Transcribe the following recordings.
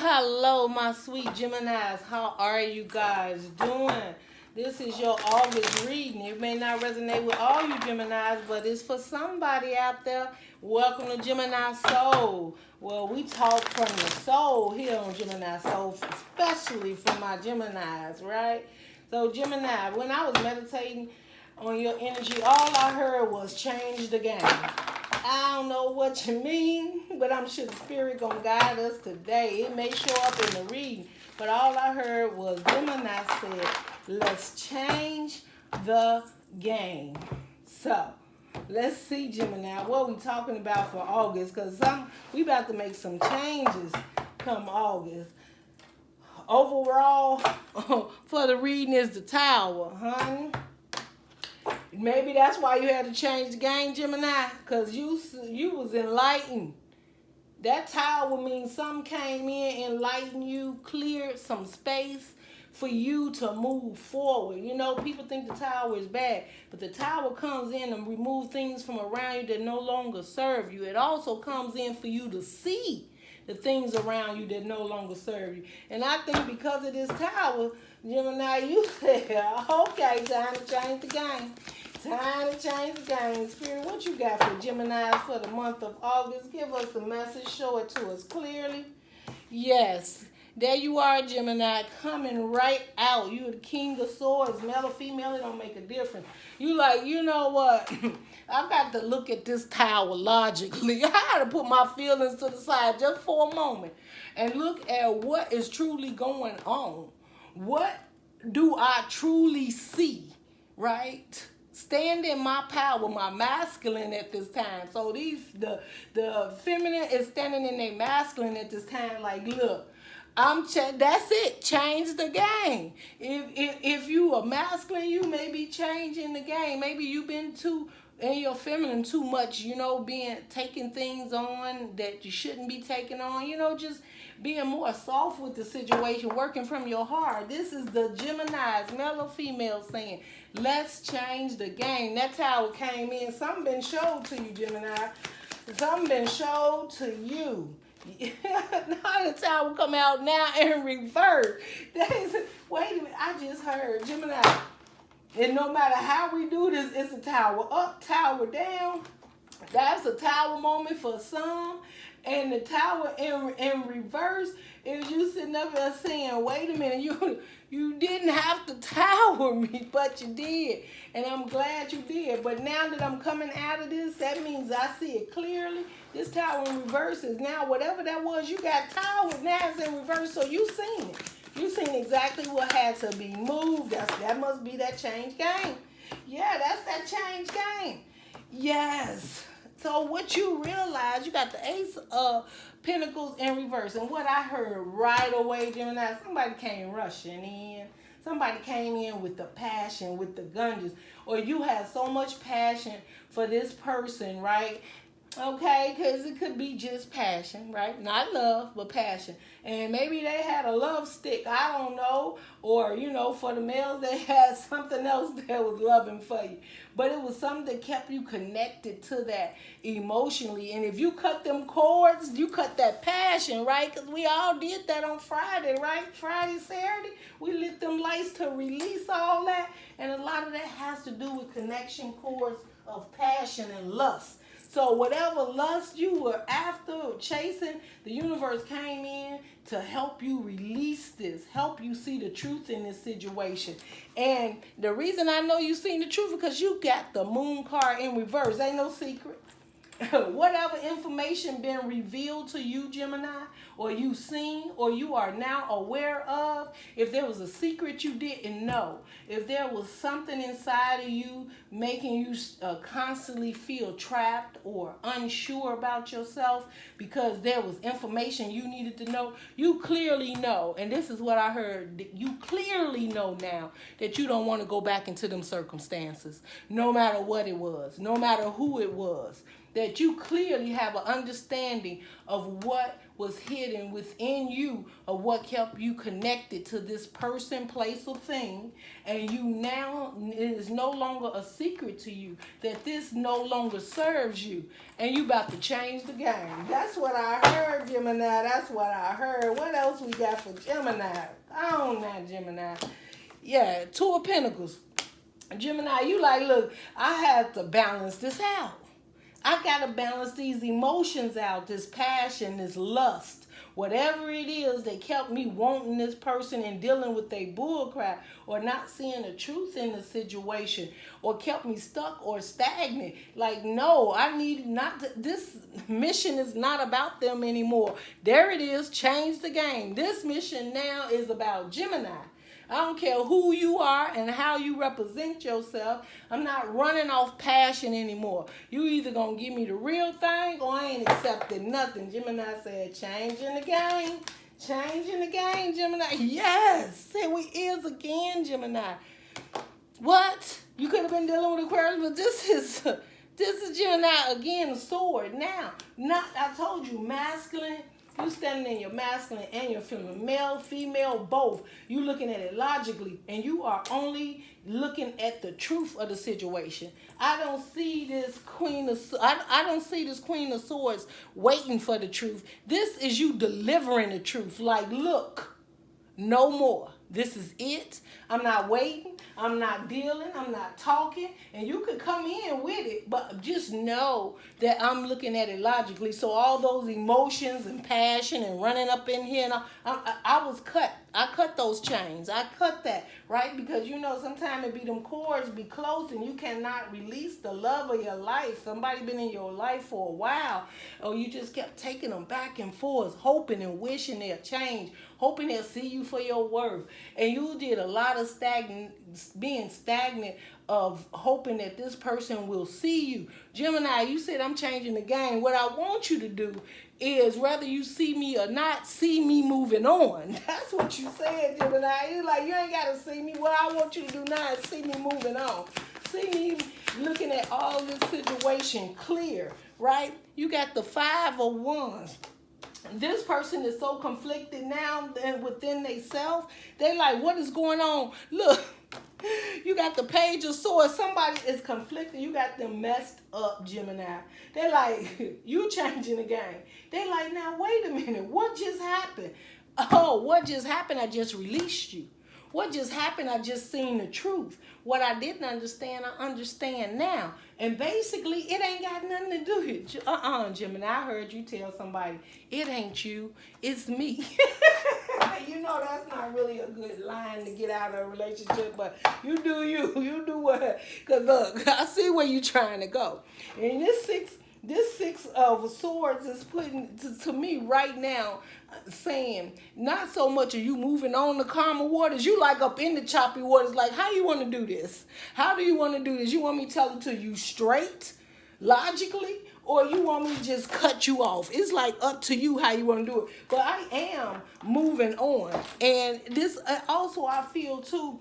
Hello, my sweet Geminis. How are you guys doing? This is your August reading. It may not resonate with all you Geminis, but it's for somebody out there. Welcome to Gemini Soul. Well, we talk from the soul here on Gemini Soul, especially for my Geminis, right? So, Gemini, when I was meditating on your energy, all I heard was change the game. I don't know what you mean, but I'm sure the spirit gonna guide us today. It may show up in the reading, but all I heard was Gemini said, let's change the game. So, let's see, Gemini, what we talking about for August, because we about to make some changes come August. Overall, for the reading is the Tower, honey. Maybe that's why you had to change the game, Gemini, because you was enlightened. That Tower means something came in, enlightened you, cleared some space for you to move forward. You know, people think the Tower is bad, but the Tower comes in and remove things from around you that no longer serve you. It also comes in for you to see the things around you that no longer serve you. And I think because of this Tower, Gemini, you said, okay, time to change the game. Time to change the game. Spirit, what you got for Gemini for the month of August? Give us the message. Show it to us clearly. Yes, there you are, Gemini, coming right out. You're the King of Swords, male or female, it don't make a difference. You like, you know what? I've got to look at this Tower logically. I got to put my feelings to the side just for a moment and look at what is truly going on. What do I truly see, right? Stand in my power, my masculine at this time. So the feminine is standing in their masculine at this time. Like, look, that's it. Change the game. If you are masculine, you may be changing the game. Maybe you've been in your feminine too much, you know, taking things on that you shouldn't be taking on, you know, just being more soft with the situation, working from your heart. This is the Geminis, male or female, saying, let's change the game. That's how it came in. Something been showed to you, Gemini. Something been showed to you. Now the Tower come out now in reverse. Wait a minute, I just heard, Gemini. And no matter how we do this, it's a Tower up, Tower down. That's a Tower moment for some. And the Tower in reverse is you sitting up there saying, wait a minute, you didn't have to tower me, but you did. And I'm glad you did. But now that I'm coming out of this, that means I see it clearly. This Tower in reverse is now, whatever that was, you got Tower, now it's in reverse, so you seen it. You seen exactly what had to be moved. That must be that change game. Yeah, that's that change game. Yes. So what you realize, you got the Ace of Pentacles in reverse. And what I heard right away, Gemini, somebody came rushing in. Somebody came in with the passion, with the gunges. Or you had so much passion for this person, right? Okay, because it could be just passion, right? Not love, but passion. And maybe they had a love stick, I don't know. Or, you know, for the males, they had something else that was loving for you. But it was something that kept you connected to that emotionally. And if you cut them cords, you cut that passion, right? Because we all did that on Friday, right? Friday, Saturday, we lit them lights to release all that. And a lot of that has to do with connection cords of passion and lust. So whatever lust you were after or chasing, the universe came in to help you release this, help you see the truth in this situation. And the reason I know you seen the truth is because you got the Moon card in reverse. Ain't no secret. Whatever information been revealed to you, Gemini, or you seen, or you are now aware of, if there was a secret you didn't know, if there was something inside of you making you constantly feel trapped or unsure about yourself because there was information you needed to know, you clearly know, and this is what I heard, you clearly know now that you don't want to go back into them circumstances, no matter what it was, no matter who it was. That you clearly have an understanding of what was hidden within you of what kept you connected to this person, place, or thing. And you now, it is no longer a secret to you that this no longer serves you. And you about to change the game. That's what I heard, Gemini. That's what I heard. What else we got for Gemini? Oh, not Gemini. Yeah, Two of Pentacles. Gemini, you like, look, I have to balance this out. I got to balance these emotions out, this passion, this lust, whatever it is that kept me wanting this person and dealing with their bullcrap, or not seeing the truth in the situation, or kept me stuck or stagnant. Like, no, I need not to, this mission is not about them anymore. There it is, change the game. This mission now is about Gemini. I don't care who you are and how you represent yourself. I'm not running off passion anymore. You either gonna give me the real thing or I ain't accepting nothing. Gemini said, changing the game. Changing the game, Gemini. Yes, here we is again, Gemini. What? You could have been dealing with Aquarius, but this is Gemini again, the sword. Now, I told you, masculine. You standing in your masculine and your feminine, male, female, both. You looking at it logically, and you are only looking at the truth of the situation. I don't see this Queen of Swords waiting for the truth. This is you delivering the truth. Like, look, no more. This is it. I'm not waiting. I'm not dealing. I'm not talking. And you could come in with it, but just know that I'm looking at it logically. So all those emotions and passion and running up in here, and I was cut. I cut those chains. I cut that, right? Because, you know, sometimes it be them cords be close and you cannot release the love of your life. Somebody been in your life for a while, or you just kept taking them back and forth, hoping and wishing they'll change, hoping they'll see you for your worth. And you did a lot of being stagnant of hoping that this person will see you. Gemini, you said I'm changing the game. What I want you to do is, whether you see me or not, see me moving on. That's what you said, Gemini. You like, you ain't got to see me. What I want you to do now is see me moving on. See me looking at all this situation clear, right? You got the 5 of Wands. This person is so conflicted now within themselves. They like, what is going on? Look, you got the Page of Swords. Somebody is conflicted. You got them messed up, Gemini. They like, you changing the game. They like, now wait a minute. What just happened? Oh, what just happened? I just released you. What just happened? I just seen the truth. What I didn't understand, I understand now. And basically, it ain't got nothing to do with you. Gemini, I heard you tell somebody, it ain't you, it's me. You know that's not really a good line to get out of a relationship, but you do you. You do what? Because look, I see where you're trying to go. And this six of Swords is putting to me right now, saying not so much are you moving on the calmer waters. You like up in the choppy waters. Like, how you want to do this? How do you want to do this? You want me to tell it to you straight, logically, or you want me to just cut you off? It's like up to you how you want to do it. But I am moving on, and this also I feel too,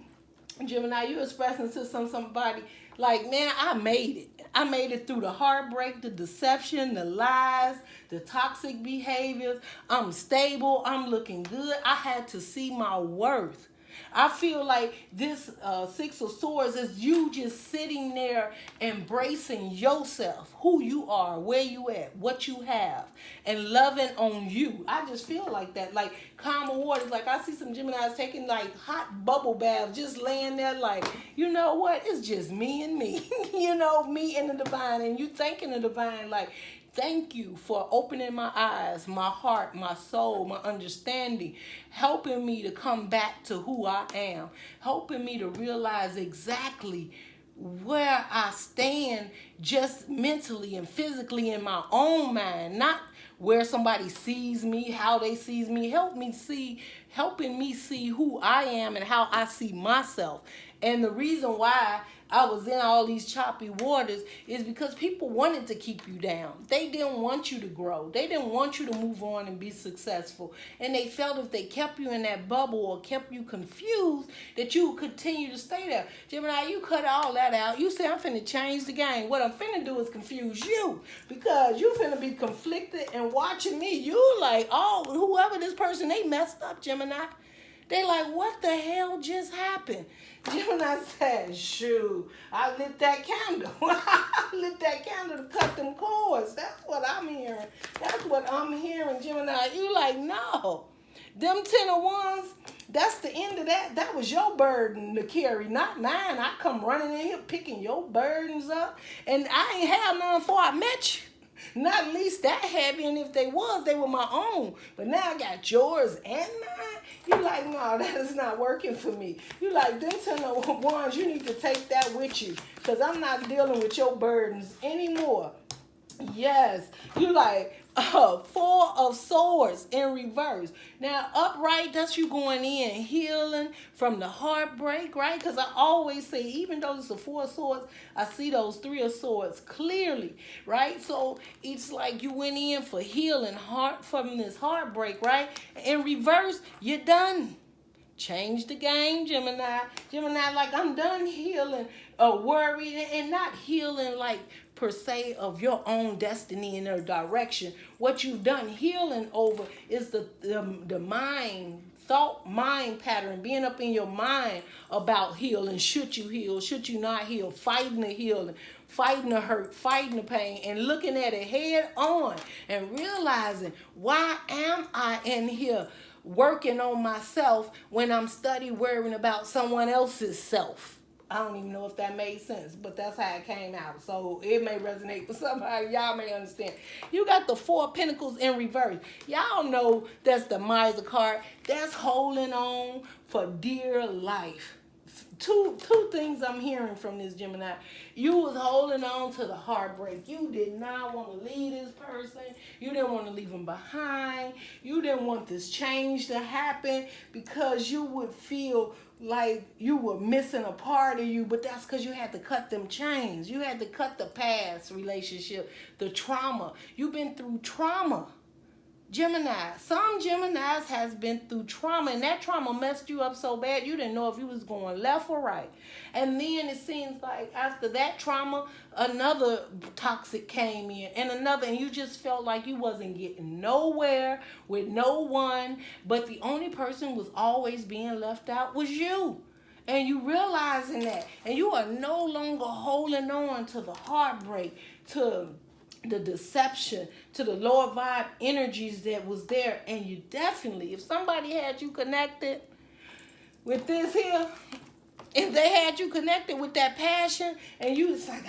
Gemini. You expressing to somebody like, man, I made it. I made it through the heartbreak, the deception, the lies, the toxic behaviors. I'm stable. I'm looking good. I had to see my worth. I feel like this 6 of Swords is you just sitting there embracing yourself, who you are, where you at, what you have, and loving on you. I just feel like that. Like calmer waters. Like I see some Geminis taking like hot bubble baths, just laying there like, you know what? It's just me and me. You know, me and the divine. And you thanking the divine like, thank you for opening my eyes, my heart, my soul, my understanding, helping me to come back to who I am, helping me to realize exactly where I stand just mentally and physically in my own mind, not where somebody sees me, how they sees me. Helping me see who I am and how I see myself. And the reason why I was in all these choppy waters is because people wanted to keep you down. They didn't want you to grow. They didn't want you to move on and be successful. And they felt if they kept you in that bubble or kept you confused, that you would continue to stay there. Gemini, you cut all that out. You say, I'm finna change the game. What I'm finna do is confuse you, because you finna be conflicted and watching me. You like, oh, whoever this person, they messed up, Gemini. They like, what the hell just happened? Gemini said, shoot, I lit that candle. I lit that candle to cut them cords. That's what I'm hearing. That's what I'm hearing, Gemini. You like, no. Them 10 of Wands, that's the end of that. That was your burden to carry, not mine. I come running in here picking your burdens up, and I ain't had none before I met you. Not at least that heavy, and if they were my own. But now I got yours and mine. You like, no, that is not working for me. You like, them 10 of Wands, you need to take that with you, because I'm not dealing with your burdens anymore. Yes, you like, 4 of Swords in reverse. Now, upright, that's you going in, healing from the heartbreak, right? Because I always say, even though it's a 4 of Swords, I see those 3 of Swords clearly, right? So it's like you went in for healing heart from this heartbreak, right? In reverse, you're done. Change the game, Gemini. Gemini, like, I'm done healing worry, and not healing like per se of your own destiny in a direction. What you've done healing over is the mind pattern, being up in your mind about healing. Should you heal? Should you not heal? Fighting the healing, fighting the hurt, fighting the pain, and looking at it head on and realizing, why am I in here working on myself when I'm worrying about someone else's self? I don't even know if that made sense, but that's how it came out. So it may resonate with somebody. Y'all may understand. You got the 4 of Pentacles in reverse. Y'all know that's the Miser card. That's holding on for dear life. Two things I'm hearing from this, Gemini. You was holding on to the heartbreak. You did not want to leave this person. You didn't want to leave them behind. You didn't want this change to happen, because you would feel like you were missing a part of you, but that's because you had to cut them chains. You had to cut the past relationship, the trauma. You've been through trauma. Gemini, some Geminis has been through trauma, and that trauma messed you up so bad you didn't know if you was going left or right. And then it seems like after that trauma, another toxic came in, and another, and you just felt like you wasn't getting nowhere with no one, but the only person was always being left out was you. And you realizing that, and you are no longer holding on to the heartbreak, to the deception, to the lower vibe energies that was there. And you definitely, if somebody had you connected with this here, if they had you connected with that passion, and you was like,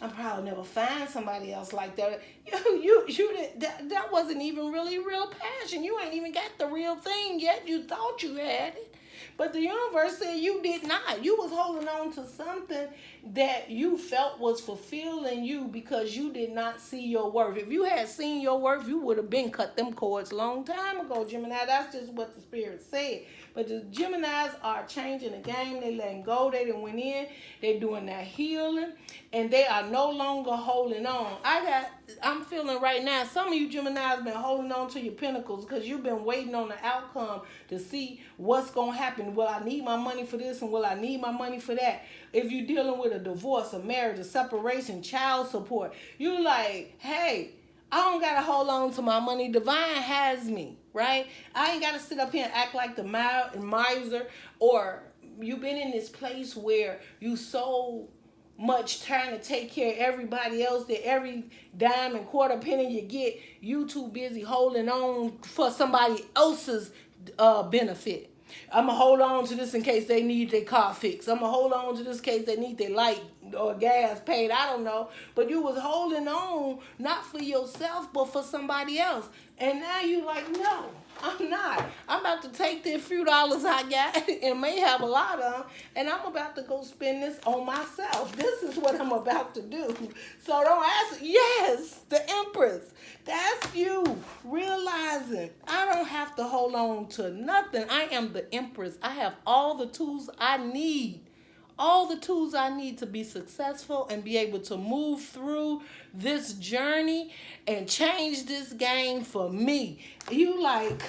I'm probably never find somebody else like that. That wasn't even really real passion. You ain't even got the real thing yet. You thought you had it. But the universe said you did not. You was holding on to something that you felt was fulfilling you because you did not see your worth. If you had seen your worth, you would have been cut them cords a long time ago, Gemini. That's just what the spirit said. But the Geminis are changing the game. They letting go. They done went in. They're doing that healing. And they are no longer holding on. I'm feeling right now, some of you Geminis been holding on to your pentacles because you've been waiting on the outcome to see what's going to happen. Will I need my money for this, and will I need my money for that? If you're dealing with a divorce, a marriage, a separation, child support, you like, hey, I don't got to hold on to my money. Divine has me, right? I ain't got to sit up here and act like the miser, or you've been in this place where you so much trying to take care of everybody else that every dime and quarter penny you get, you too busy holding on for somebody else's benefit. I'm going to hold on to this in case they need their car fixed. I'm going to hold on to this in case they need their light or gas paid. I don't know. But you was holding on not for yourself, but for somebody else. And now you like, no, I'm not. I'm about to take the few dollars I got, and may have a lot of them, and I'm about to go spend this on myself. This is what I'm about to do. So don't ask. Yes, the Empress. That's you realizing I don't have to hold on to nothing. I am the Empress. I have all the tools I need. all the tools I need to be successful and be able to move through this journey and change this game for me. You like,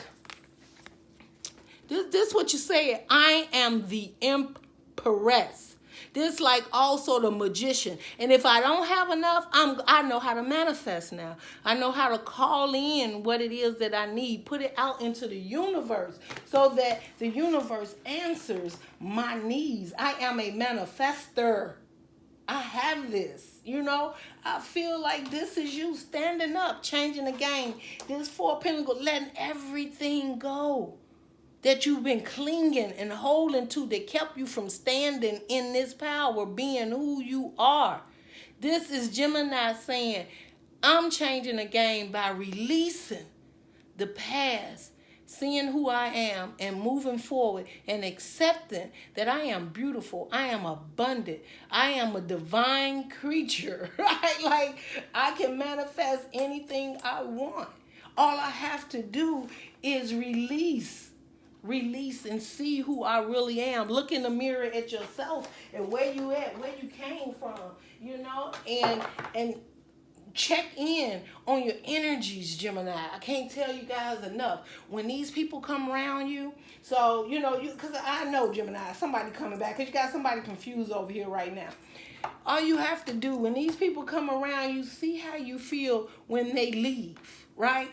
this what you say, I am the empress. This like also the magician. And if I don't have enough, I know how to manifest now. I know how to call in what it is that I need, put it out into the universe so that the universe answers my needs. I am a manifester. I have this, you know. I feel like this is you standing up, changing the game. This Four of Pentacles, letting everything go that you've been clinging and holding to that kept you from standing in this power, being who you are. This is Gemini saying, I'm changing the game by releasing the past, seeing who I am and moving forward and accepting that I am beautiful, I am abundant, I am a divine creature, right? Like, I can manifest anything I want. All I have to do is release and see who I really am. Look in the mirror at yourself and where you at, where you came from, you know, and check in on your energies, Gemini. I can't tell you guys enough. When these people come around you, so, you know, because I know, Gemini, somebody coming back, because you got somebody confused over here right now. All you have to do, when these people come around you, see how you feel when they leave, right?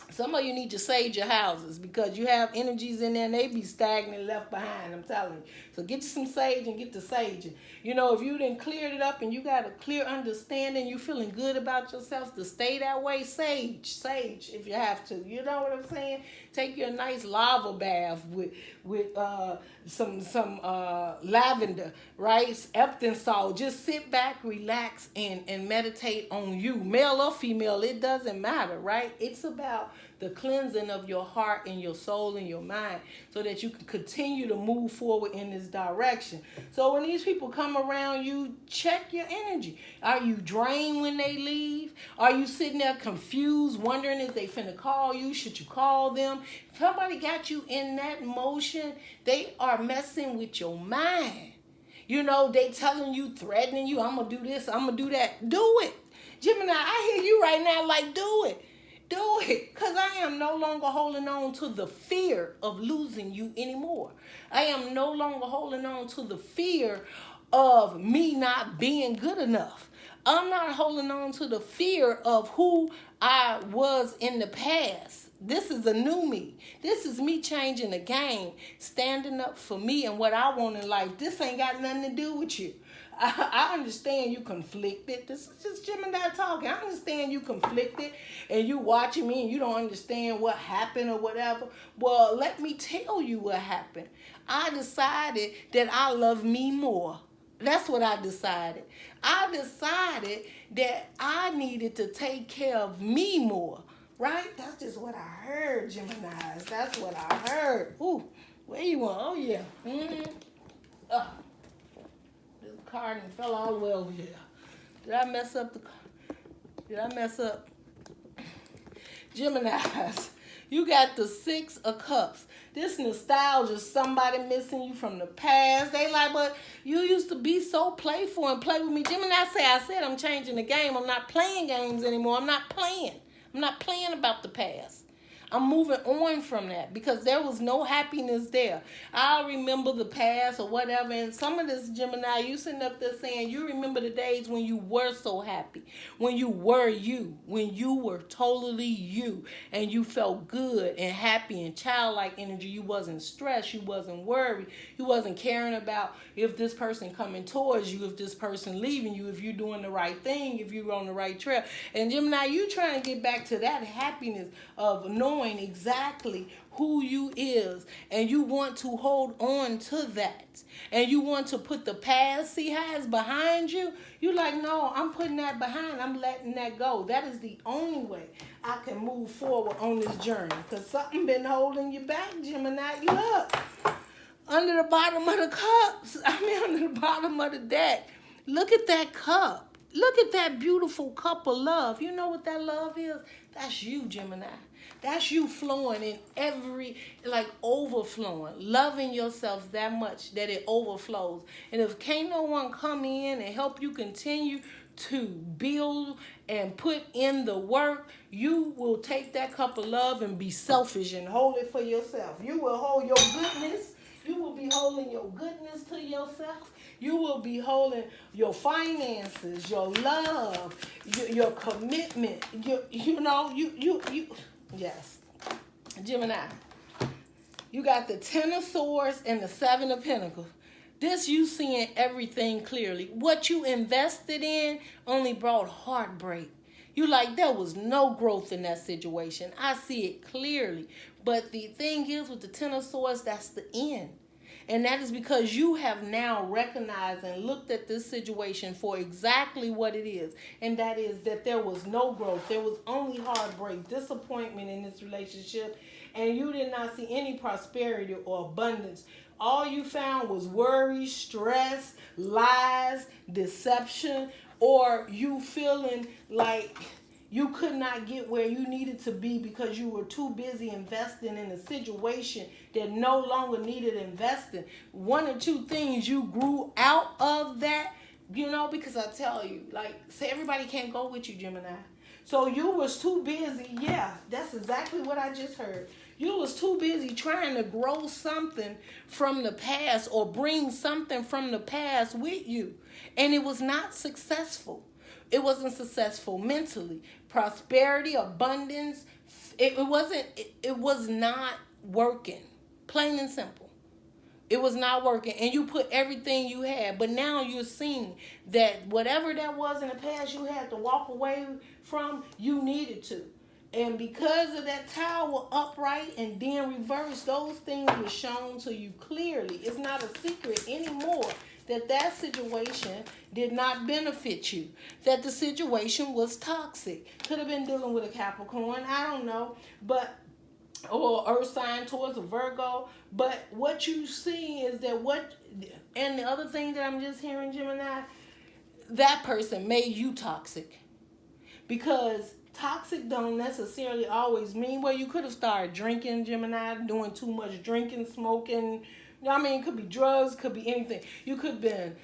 Some of you need to sage your houses because you have energies in there and they be stagnant, left behind, I'm telling you. So get you some sage and get to saging. You know, if you done cleared it up and you got a clear understanding, you feeling good about yourself to stay that way, sage if you have to. You know what I'm saying? Take your nice lava bath with some lavender, right? Epsom salt. Just sit back, relax, and meditate on you. Male or female, it doesn't matter, right? It's about the cleansing of your heart and your soul and your mind so that you can continue to move forward in this direction. So when these people come around you, check your energy. Are you drained when they leave? Are you sitting there confused, wondering if they finna call you? Should you call them? If somebody got you in that motion, they are messing with your mind. You know, they telling you, threatening you, I'm gonna do this, I'm gonna do that. Do it. Gemini, I hear you right now, like, do it. Do it, because I am no longer holding on to the fear of losing you anymore. I am no longer holding on to the fear of me not being good enough. I'm not holding on to the fear of who I was in the past. This is a new me. This is me changing the game, standing up for me and what I want in life. This ain't got nothing to do with you. I understand you conflicted. This is just Gemini talking. I understand you conflicted and you watching me and you don't understand what happened or whatever. Well, let me tell you what happened. I decided that I love me more. That's what I decided. I decided that I needed to take care of me more. Right? That's just what I heard, Geminis. That's what I heard. Ooh, where you want? Oh, yeah. This card fell all the way over here. Did I mess up the card? Did I mess up? Geminis, you got the Six of Cups. This nostalgia, somebody missing you from the past. They like, but you used to be so playful and play with me. Gemini I said I'm changing the game. I'm not playing games anymore. I'm not playing. I'm not playing about the past. I'm moving on from that because there was no happiness there. I'll remember the past or whatever. And some of this, Gemini, you sitting up there saying you remember the days when you were so happy, when you were you, when you were totally you, and you felt good and happy and childlike energy. You wasn't stressed. You wasn't worried. You wasn't caring about if this person coming towards you, if this person leaving you, if you're doing the right thing, if you're on the right trail. And Gemini, you trying to get back to that happiness of knowing exactly who you is, and you want to hold on to that, and you want to put the past, see how it's behind you. You like, no, I'm putting that behind. I'm letting that go. That is the only way I can move forward on this journey, because something been holding you back, Gemini. You look under the bottom of the cups. Under the bottom of the deck. Look at that cup. Look at that beautiful cup of love. You know what that love is? That's you, Gemini. That's you flowing in every, like overflowing, loving yourself that much that it overflows. And if can't no one come in and help you continue to build and put in the work, you will take that cup of love and be selfish and hold it for yourself. You will hold your goodness. You will be holding your goodness to yourself. You will be holding your finances, your love, your commitment. Yes. Gemini, you got the 10 of Swords and the 7 of Pentacles. This you seeing everything clearly. What you invested in only brought heartbreak. You like, there was no growth in that situation. I see it clearly. But the thing is, with the 10 of Swords, that's the end. And that is because you have now recognized and looked at this situation for exactly what it is. And that is that there was no growth. There was only heartbreak, disappointment in this relationship. And you did not see any prosperity or abundance. All you found was worry, stress, lies, deception, or you feeling like you could not get where you needed to be because you were too busy investing in a situation that no longer needed investing. One or two things you grew out of that, because I tell you, like, say everybody can't go with you, Gemini. So you was too busy. Yeah, that's exactly what I just heard. You was too busy trying to grow something from the past or bring something from the past with you. And it was not successful. It wasn't successful mentally. Prosperity, abundance, it was not working. Plain and simple. It was not working. And you put everything you had. But now you're seeing that whatever that was in the past you had to walk away from, you needed to. And because of that Tower upright and then reversed, those things were shown to you clearly. It's not a secret anymore that situation did not benefit you. That the situation was toxic. Could have been dealing with a Capricorn, I don't know. Or Earth sign towards a Virgo. But what you see is that and the other thing that I'm just hearing, Gemini, that person made you toxic. Because toxic don't necessarily always mean, well, you could have started drinking, Gemini, doing too much drinking, smoking. It could be drugs, could be anything. You could have been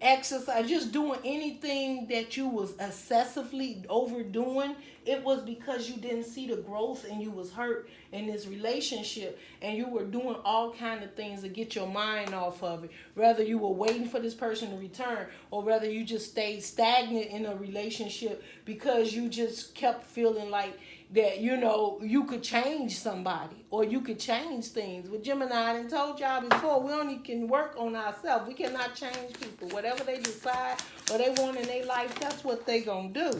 exercise, just doing anything that you was excessively overdoing. It was because you didn't see the growth and you was hurt in this relationship and you were doing all kind of things to get your mind off of it. Whether you were waiting for this person to return or whether you just stayed stagnant in a relationship because you just kept feeling like that, you could change somebody or you could change things. With Gemini, I done told y'all before, we only can work on ourselves. We cannot change people. Whatever they decide or they want in their life, that's what they gonna do.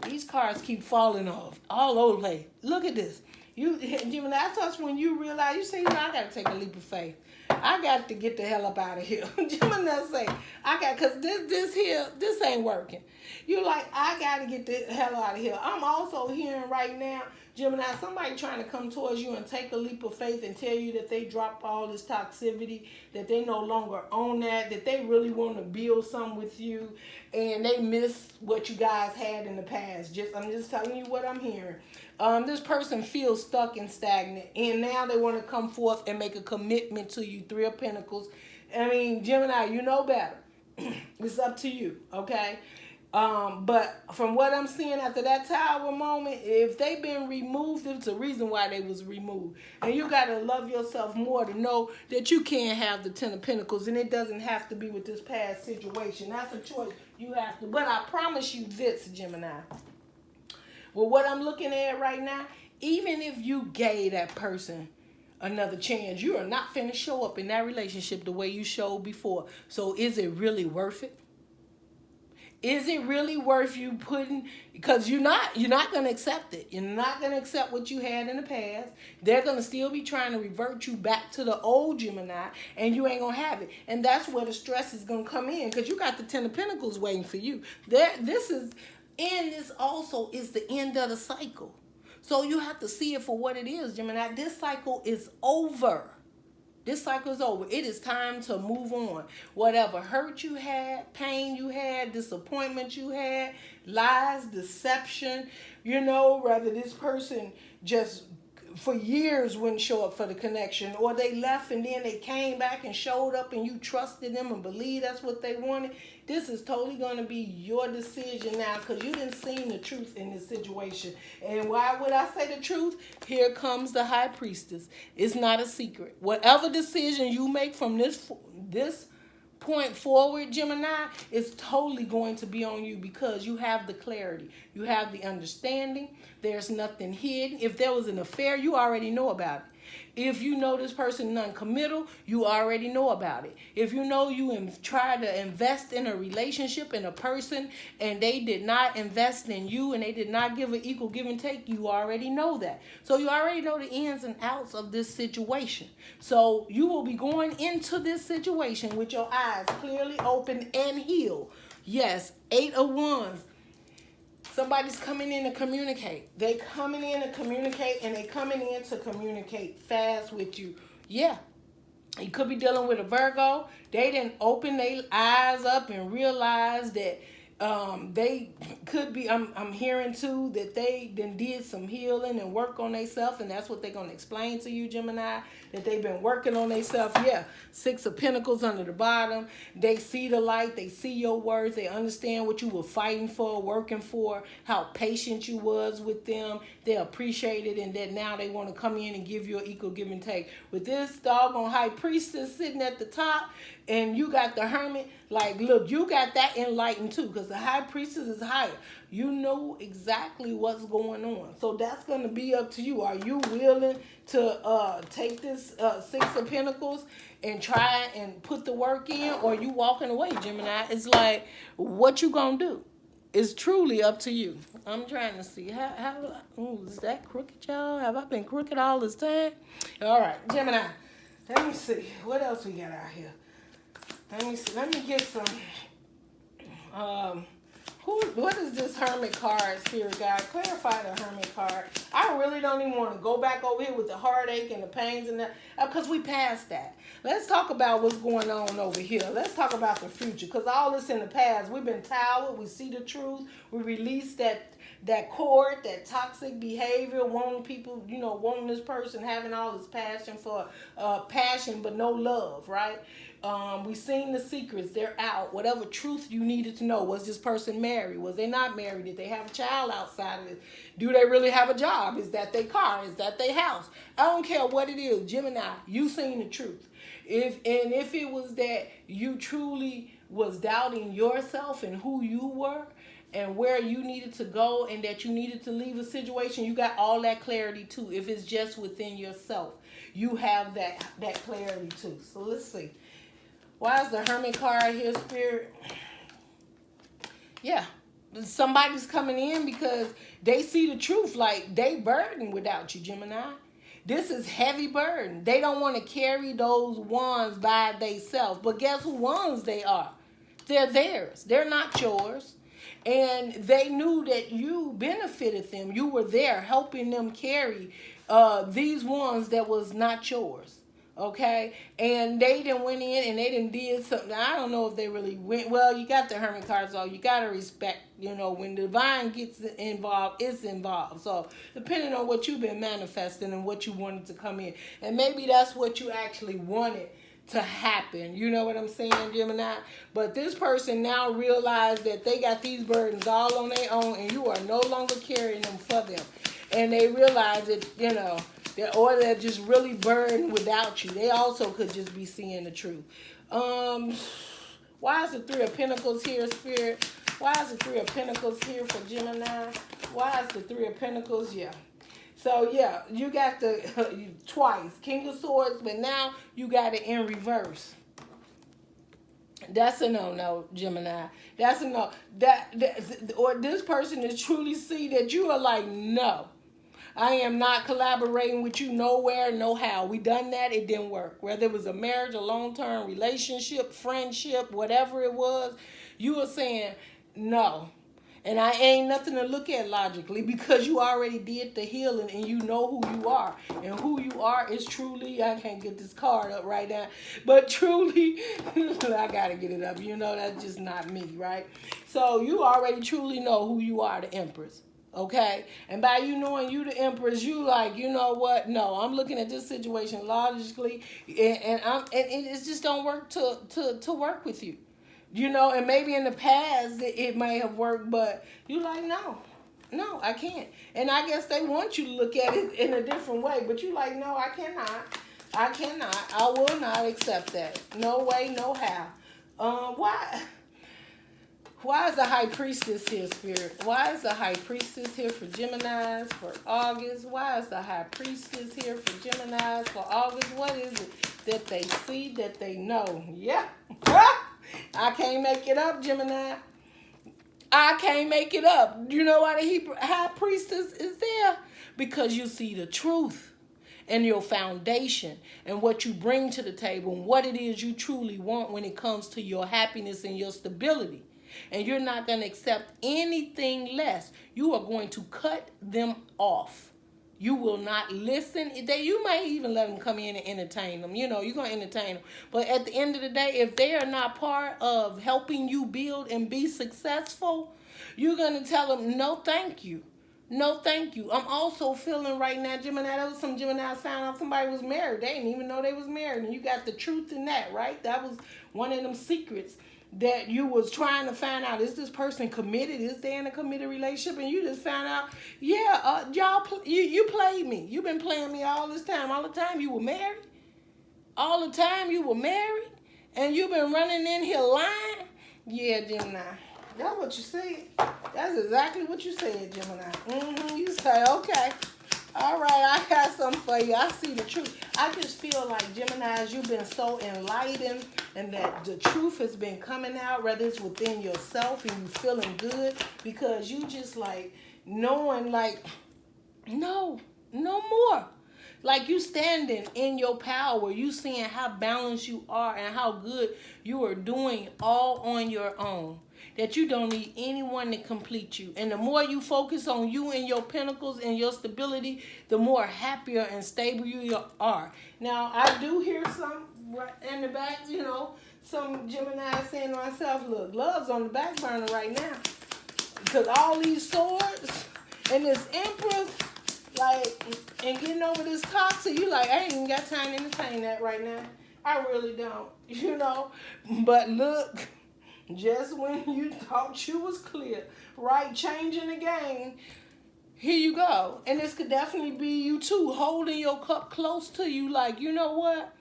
These cards keep falling off all over the place. Look at this. Gemini, that's when you realize, you say, I gotta take a leap of faith. I got to get the hell up out of here. Gemini say, because this ain't working. You like, I got to get the hell out of here. I'm also hearing right now, Gemini, somebody trying to come towards you and take a leap of faith and tell you that they dropped all this toxicity, that they no longer own that they really want to build something with you, and they miss what you guys had in the past. I'm just telling you what I'm hearing. This person feels stuck and stagnant, and now they want to come forth and make a commitment to you. 3 of Pentacles. Gemini, you know better. It's up to you, okay? But from what I'm seeing after that Tower moment, if they've been removed, it's a reason why they was removed. And you got to love yourself more to know that you can have the 10 of Pentacles, and it doesn't have to be with this past situation. That's a choice you have to. But I promise you this, Gemini. Well, what I'm looking at right now, even if you gave that person another chance, you are not finna show up in that relationship the way you showed before. So is it really worth it? Is it really worth you putting, because you're not going to accept it. You're not going to accept what you had in the past. They're going to still be trying to revert you back to the old Gemini, and you ain't going to have it. And that's where the stress is going to come in, because you got the 10 of Pentacles waiting for you. This also is the end of the cycle. So you have to see it for what it is, Gemini. This cycle is over. This cycle is over. It is time to move on. Whatever hurt you had, pain you had, disappointment you had, lies, deception, rather this person just for years wouldn't show up for the connection, or they left and then they came back and showed up and you trusted them and believed that's what they wanted. This is totally going to be your decision now, because you didn't see the truth in this situation. And why would I say the truth? Here comes the High Priestess. It's not a secret. Whatever decision you make from this point forward, Gemini, is totally going to be on you, because you have the clarity. You have the understanding. There's nothing hidden. If there was an affair, you already know about it. If you know this person non-committal, you already know about it. If you know you try to invest in a relationship, in a person, and they did not invest in you and they did not give an equal give and take, you already know that. So you already know the ins and outs of this situation. So you will be going into this situation with your eyes clearly open and healed. Yes, 8 of Wands. Somebody's coming in to communicate. They coming in to communicate, and they coming in to communicate fast with you. Yeah. You could be dealing with a Virgo. They didn't open their eyes up and realize that they could be, I'm hearing too, that they then did some healing and work on themselves, and that's what they're going to explain to you, Gemini, that they've been working on themselves. Yeah, 6 of Pentacles under the bottom. They see the light. They see your words. They understand what you were fighting for, working for, how patient you was with them. They appreciate it, and that now they want to come in and give you an equal give and take. With this doggone High Priestess sitting at the top, and you got the Hermit, like, look, you got that enlightened too, because the High Priestess is higher. You know exactly what's going on. So that's going to be up to you. Are you willing to take this 6 of Pentacles and try and put the work in, or are you walking away, Gemini? It's like, what you going to do? It's truly up to you. I'm trying to see. Is that crooked, y'all? Have I been crooked all this time? All right, Gemini. Let me see. What else we got out here? Let me see. Let me get some. What is this Hermit card, Spirit Guide? Clarify the Hermit card. I really don't even want to go back over here with the heartache and the pains and that, because we passed that. Let's talk about what's going on over here. Let's talk about the future, because all this in the past, we've been towered. We see the truth. We released that cord, that toxic behavior, wanting people, wanting this person, having all this passion for passion, but no love, right? We've seen the secrets. They're out. Whatever truth you needed to know. Was this person married? Was they not married? Did they have a child outside of it? Do they really have a job? Is that their car? Is that their house? I don't care what it is. Gemini, you seen the truth. If it was that you truly was doubting yourself and who you were and where you needed to go, and that you needed to leave a situation, you got all that clarity too. If it's just within yourself, you have that clarity too. So let's see. Why is the Hermit card here, Spirit? Yeah, somebody's coming in because they see the truth. Like, they burdened without you, Gemini. This is heavy burden. They don't want to carry those wands by themselves. But guess who wands they are? They're theirs. They're not yours. And they knew that you benefited them. You were there helping them carry these wands that was not yours. Okay, and they done went in and they done did something. I don't know if they really went. Well, you got the Hermit cards, so you got to respect, when the divine gets involved, it's involved. So depending on what you've been manifesting and what you wanted to come in. And maybe that's what you actually wanted to happen. You know what I'm saying, Gemini? But this person now realized that they got these burdens all on their own, and you are no longer carrying them for them. And they realize that, or they're just really burdened without you. They also could just be seeing the truth. Why is the 3 of Pentacles here, Spirit? Why is the 3 of Pentacles here for Gemini? Why is the 3 of Pentacles? Yeah. So, yeah, you got the twice. King of Swords, but now you got it in reverse. That's a no-no, Gemini. That's a no. Or this person is truly see that you are like, no. I am not collaborating with you nowhere, no how. We done that, it didn't work. Whether it was a marriage, a long-term relationship, friendship, whatever it was, you were saying no. And I ain't nothing to look at logically because you already did the healing and you know who you are. And who you are is truly, I can't get this card up right now, but truly, I got to get it up. You know, that's just not me, right? So you already truly know who you are, the Empress. Okay? And by you knowing you the Empress, you like, you know what? No, I'm looking at this situation logically and it just don't work to work with you. You know, and maybe in the past it may have worked, but you like, no, I can't. And I guess they want you to look at it in a different way, but you like, no, I cannot. I will not accept that. No way, no how. Why is the High Priestess here, Spirit? Why is the High Priestess here for Geminis for August? Why is the High Priestess here for Geminis for August? What is it that they see, that they know? Yeah. I can't make it up, Gemini. I can't make it up. You know why the High Priestess is there? Because you see the truth and your foundation and what you bring to the table and what it is you truly want when it comes to your happiness and your stability. And you're not going to accept anything less. You are going to cut them off. You will not listen. You may even let them come in and entertain them. You know, you're going to entertain them. But at the end of the day, if they are not part of helping you build and be successful, you're going to tell them, no, thank you. No, thank you. I'm also feeling right now, Gemini, there was some Geminis found out somebody was married. They didn't even know they was married. And you got the truth in that, right? That was one of them secrets that you was trying to find out. Is this person committed? Is they in a committed relationship? And you just found out, yeah, you played me. You've been playing me all this time. All the time you were married. All the time you were married. And you've been running in here lying. Yeah, Gemini. That's what you said. That's exactly what you said, Gemini. You say, okay. All right, I got something for you. I see the truth. I just feel like, Geminis, you've been so enlightened and that the truth has been coming out, whether it's within yourself and you feeling good, because you just like knowing like, no more. Like you standing in your power. You seeing how balanced you are and how good you are doing all on your own. That you don't need anyone to complete you. And the more you focus on you and your pinnacles and your stability, the more happier and stable you are. Now, I do hear some in the back, you know, some Gemini saying to myself, look, love's on the back burner right now. Because all these swords and this Empress, like, and getting over this toxic, you like, I ain't even got time to entertain that right now. I really don't, you know. But look, just when you thought you was clear, right, changing the game, here you go. And this could definitely be you too, holding your cup close to you like, you know what?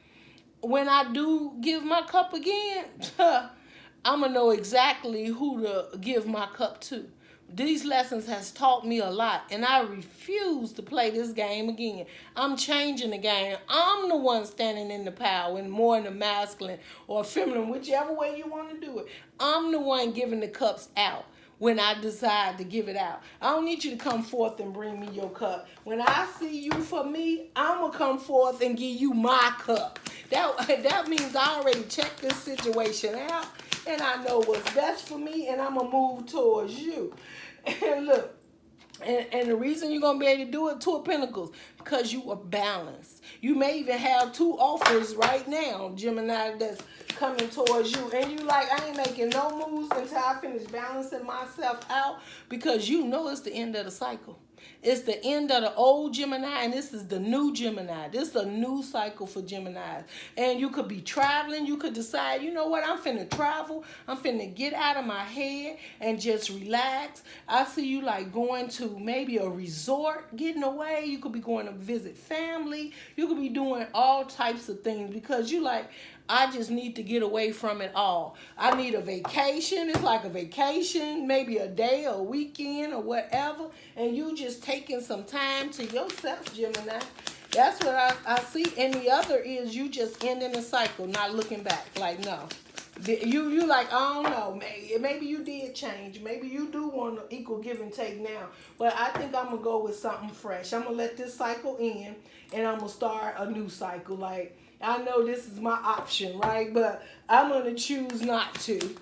When I do give my cup again, I'm going to know exactly who to give my cup to. These lessons has taught me a lot, and I refuse to play this game again. I'm changing the game. I'm the one standing in the power and more in the masculine or feminine, whichever way you want to do it. I'm the one giving the cups out when I decide to give it out. I don't need you to come forth and bring me your cup. When I see you for me, I'm going to come forth and give you my cup. That means I already checked this situation out, and I know what's best for me, and I'm going to move towards you. And look, and the reason you're going to be able to do it, Two of Pentacles, because you are balanced. You may even have two offers right now, Gemini, that's coming towards you. And you like, I ain't making no moves until I finish balancing myself out, because you know it's the end of the cycle. It's the end of the old Gemini, and this is the new Gemini. This is a new cycle for Geminis. And you could be traveling. You could decide, you know what, I'm finna travel. I'm finna get out of my head and just relax. I see you like going to maybe a resort, getting away. You could be going to visit family. You could be doing all types of things because you like, I just need to get away from it all. I need a vacation. It's like a vacation, maybe a day or a weekend or whatever. And you just taking some time to yourself, Gemini. That's what I see. And the other is you just ending the cycle, not looking back. Like, no. You like, I don't know. Maybe you did change. Maybe you do want to equal give and take now. But I think I'm going to go with something fresh. I'm going to let this cycle end, and I'm going to start a new cycle. Like, I know this is my option, right? But I'm going to choose not to.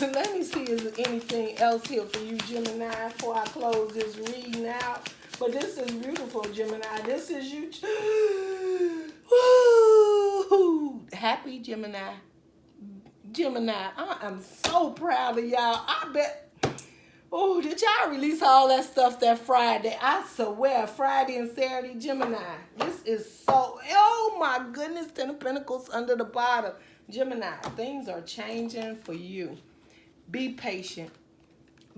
Let me see, is there anything else here for you, Gemini, before I close this reading out? But this is beautiful, Gemini. This is you. Woo! Happy Gemini. Gemini, I am so proud of y'all. I bet. Oh, did y'all release all that stuff that Friday? I swear, Friday and Saturday, Gemini. This is so, oh my goodness, Ten of Pentacles under the bottom. Gemini, things are changing for you. Be patient.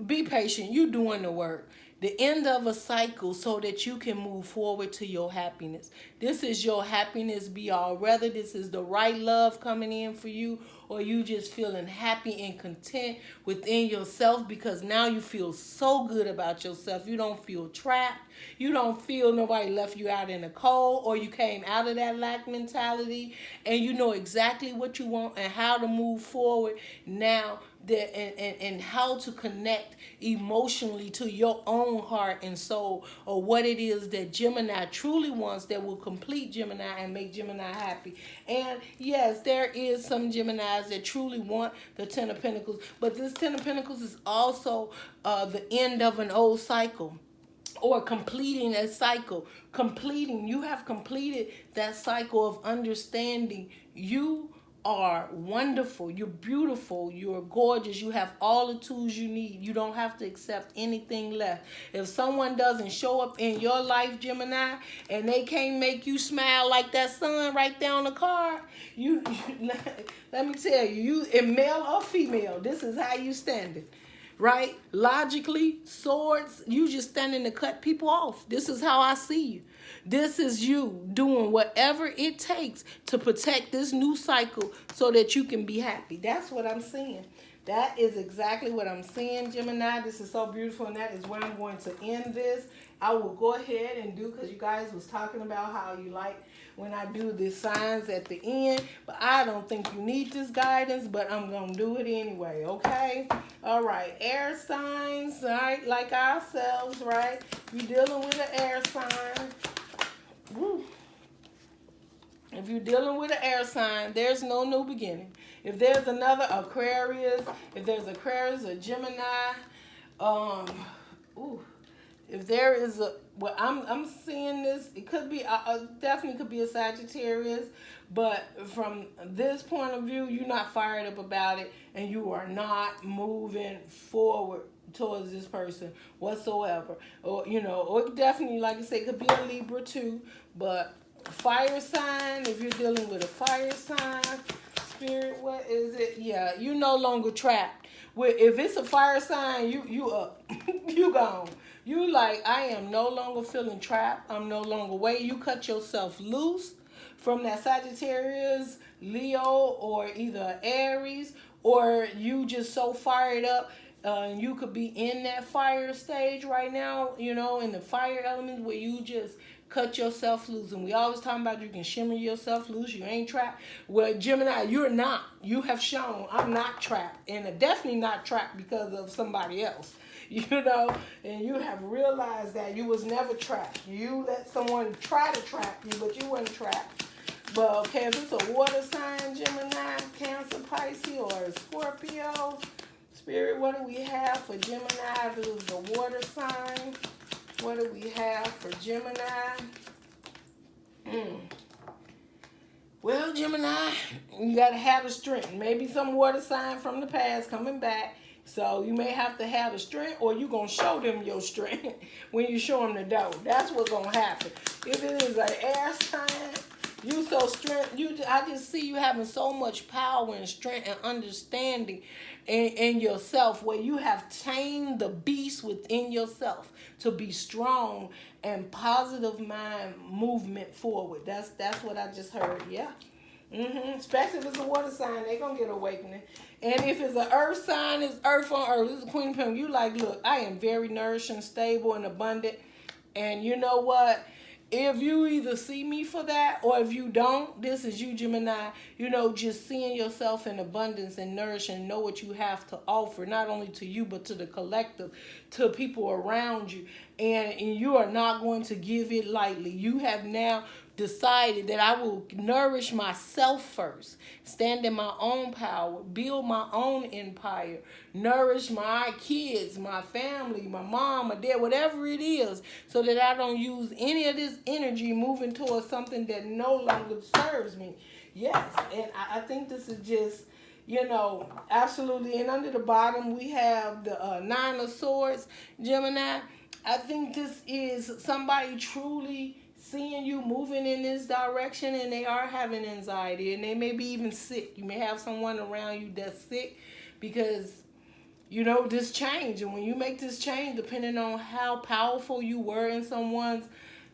Be patient. You're doing the work. The end of a cycle so that you can move forward to your happiness. This is your happiness be all. Whether this is the right love coming in for you or you just feeling happy and content within yourself because now you feel so good about yourself. You don't feel trapped. You don't feel nobody left you out in the cold, or you came out of that lack mentality and you know exactly what you want and how to move forward now. And how to connect emotionally to your own heart and soul, or what it is that Gemini truly wants that will complete Gemini and make Gemini happy. And yes, there is some Geminis that truly want the Ten of Pentacles, but this Ten of Pentacles is also the end of an old cycle, or completing a cycle. You have completed that cycle of understanding. You are wonderful, you're beautiful, you're gorgeous, you have all the tools you need. You don't have to accept anything less. If someone doesn't show up in your life, Gemini, and they can't make you smile like that sun right there on the card, you let me tell you, in male or female, this is how you standing. Right? Logically, swords, you just standing to cut people off. This is how I see you. This is you doing whatever it takes to protect this new cycle so that you can be happy. That's what I'm seeing. That is exactly what I'm seeing, Gemini. This is so beautiful, and that is where I'm going to end this. I will go ahead and do, because you guys was talking about how you like when I do the signs at the end, but I don't think you need this guidance, but I'm going to do it anyway, okay? All right, air signs, all right, like ourselves, right? You're dealing with an air sign. Woo. If you're dealing with an air sign, there's no new beginning. If there's another Aquarius, a Gemini, if there is a, well, I'm seeing this, it could be, definitely could be a Sagittarius, but from this point of view, you're not fired up about it, and you are not moving forward towards this person whatsoever. Or, or definitely, like I said, it could be a Libra too, but fire sign, if you're dealing with a fire sign, Spirit, what is it? Yeah, you're no longer trapped. If it's a fire sign, you up. You gone. You like, I am no longer feeling trapped. I'm no longer waiting. You cut yourself loose from that Sagittarius, Leo, or either Aries, or you just so fired up. You could be in that fire stage right now, in the fire element where you just cut yourself loose. And we always talking about you can shimmer yourself loose. You ain't trapped. Well, Gemini, you're not. You have shown I'm not trapped. And definitely not trapped because of somebody else. And you have realized that you was never trapped. You let someone try to trap you, but you weren't trapped. But okay, if it's a water sign, Gemini, Cancer, Pisces, or Scorpio, Spirit, what do we have for Gemini? If it was a water sign, what do we have for Gemini? Well, Gemini, you got to have the strength. Maybe some water sign from the past coming back. So you may have to have the strength, or you're going to show them your strength when you show them the dough. That's what's going to happen. If it is an air sign, you so strength. I just see you having so much power and strength and understanding in yourself, where you have tamed the beast within yourself to be strong and positive mind movement forward. That's what I just heard. Yeah. Especially if it's a water sign, they're going to get awakening. And if it's an earth sign, it's earth on earth. This is Queen of Pentacles. You like, look, I am very nourishing, stable, and abundant. And you know what? If you either see me for that, or if you don't, this is you, Gemini, just seeing yourself in abundance and nourishing, know what you have to offer, not only to you, but to the collective, to people around you. And you are not going to give it lightly. You have now decided that I will nourish myself first, stand in my own power, build my own empire, nourish my kids, my family, my mom, my dad, whatever it is, so that I don't use any of this energy moving towards something that no longer serves me. Yes, and I think this is just, you know, absolutely. And under the bottom, we have the Nine of Swords, Gemini. I think this is somebody truly seeing you moving in this direction, and they are having anxiety, and they may be even sick. You may have someone around you that's sick because, you know, this change. And when you make this change, depending on how powerful you were in someone's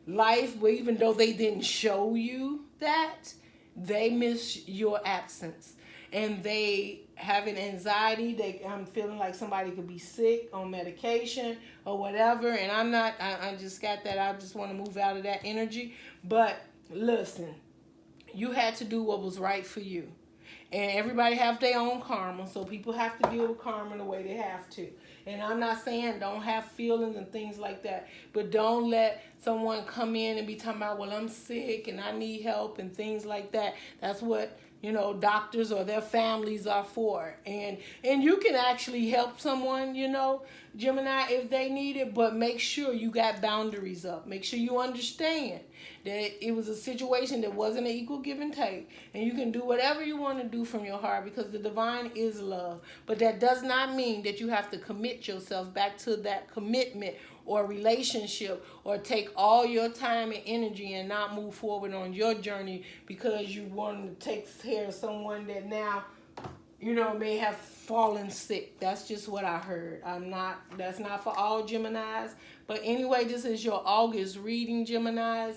life, where even though they didn't show you that, they miss your absence. And they having anxiety, I'm feeling like somebody could be sick on medication or whatever. And I just got that. I just want to move out of that energy. But listen, you had to do what was right for you. And everybody have their own karma, so people have to deal with karma the way they have to. And I'm not saying don't have feelings and things like that, but don't let someone come in and be talking about, well, I'm sick and I need help and things like that. That's what, you know, doctors or their families are for. And you can actually help someone, you know, Gemini, if they need it, but make sure you got boundaries up. Make sure you understand that it was a situation that wasn't an equal give and take. And you can do whatever you want to do from your heart, because the divine is love. But that does not mean that you have to commit yourself back to that commitment or relationship, or take all your time and energy and not move forward on your journey because you want to take care of someone that now, you know, may have fallen sick. That's just what I heard. That's not for all Geminis. But anyway, this is your August reading, Geminis.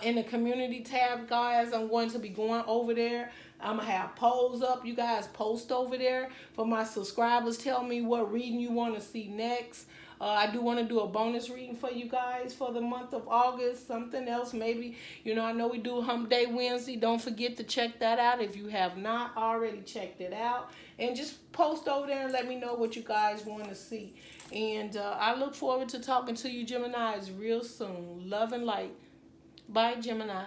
In the community tab, guys, I'm going to be going over there. I'm going to have polls up. You guys post over there for my subscribers. Tell me what reading you want to see next. I do want to do a bonus reading for you guys for the month of August. Something else maybe. You know, I know we do Hump Day Wednesday. Don't forget to check that out if you have not already checked it out. And just post over there and let me know what you guys want to see. And I look forward to talking to you Geminis real soon. Love and light. Bye, Gemini.